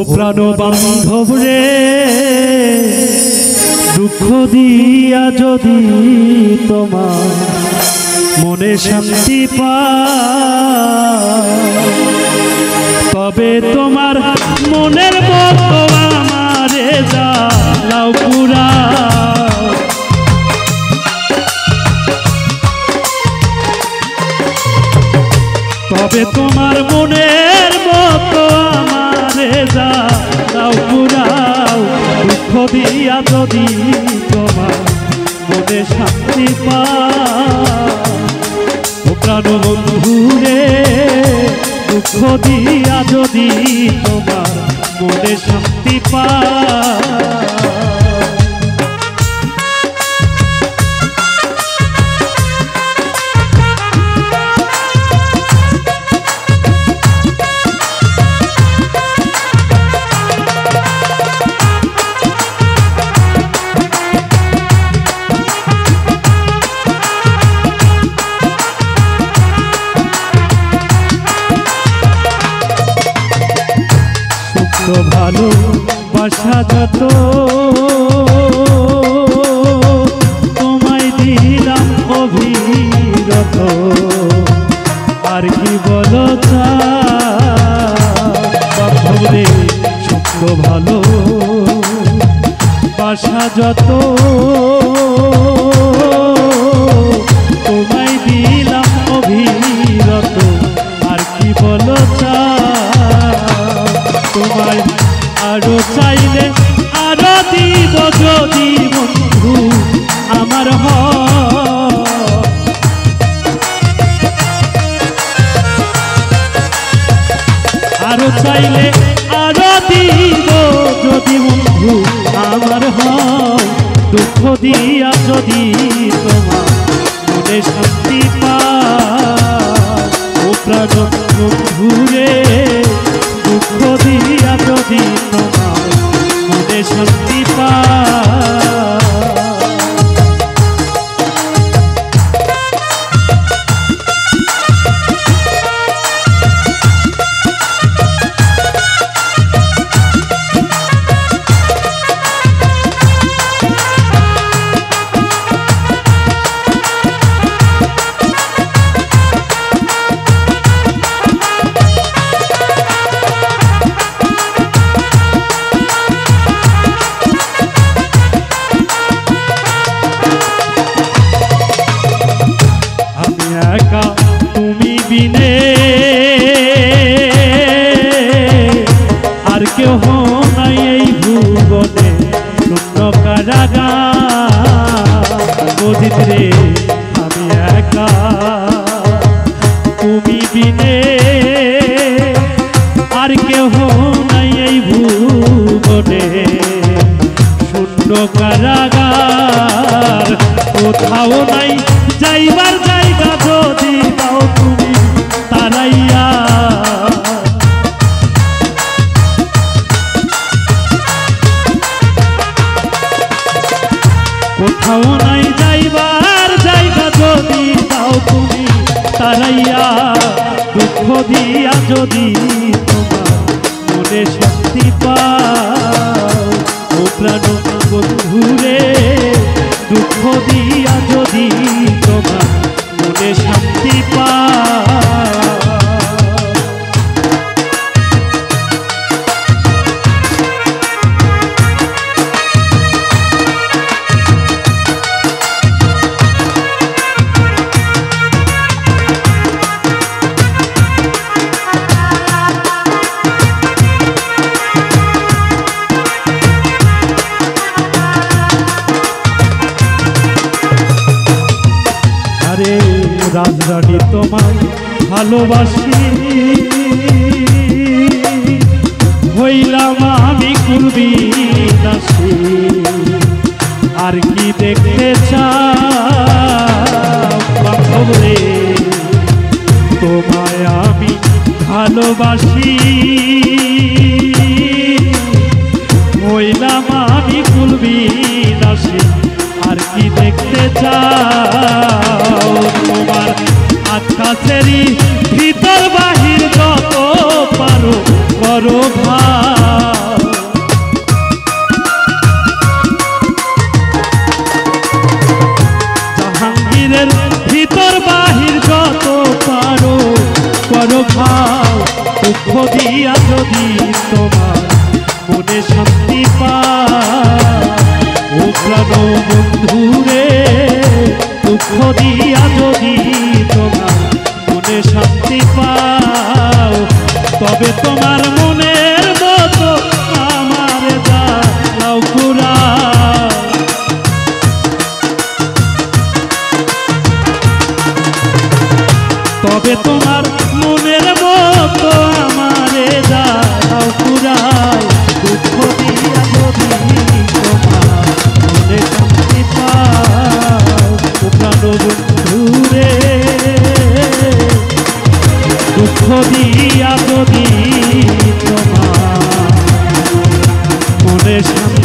প্রাণ বান্ধব রে দুঃখ দিয়া যদি তোমার মনে শান্তি পায় তবে তোমার মনের মতো আমারে জ্বালাও পুরাও। তবে তোমার মনের মতো আমারে জ্বালাও পুরাও। দুঃখ দিয়া যদি তোমার মনে শান্তি পায় ও প্রাণ বন্ধু রে দুঃখ দিয়া যদি তোমার মনে শান্তি পায়। ভালো বাসা যত তোমায় দিলাম অভিরত আর কি বলো রে সত্য ভালো বাসা যত তোমায় দিলাম অভিরত আর কি বলো তোমায় আরো চাইলে আরো দিব যদি বন্ধু আমার আরো চাইলে আরো দিব যদি বন্ধু আমার দুঃখ দিয়া যদি তোমার মনে শান্তি পায় ও প্রাণ বন্ধু রে দুঃখ দিয়া যদি তোমার মনে শান্তি পায়। তুমি বিনে আর কেউ নাই এই ভুবনে শূন্য কারাগার রে আমি একা তুমি বিনে আর কেউ নাই এই ভুবনে শূন্য কারাগার কোথাও নাই যাইবার জায়গা যদি দাও তুমি তারাইয়া কোথাও নাই যাইবার জায়গা যদি দাও তুমি তারাইয়া দুঃখ দিয়া যদি তোমার মনে শান্তি পাও ও প্রাণ বন্ধু রে দুঃখ দিয়া যদি তোমার মনে শান্তি পায়। রাজরানী তোমায় ভালোবাসি হইলাম আমি কুলবি নাসি আর কি দেখতে চাও রে তোমায় আমি ভালোবাসি হইলাম আমি কুলবি নাসি আর কি দেখতে চাও তোমার আকাশেরই ভিতর বাহির যত পারো করো ভাই। পরেশান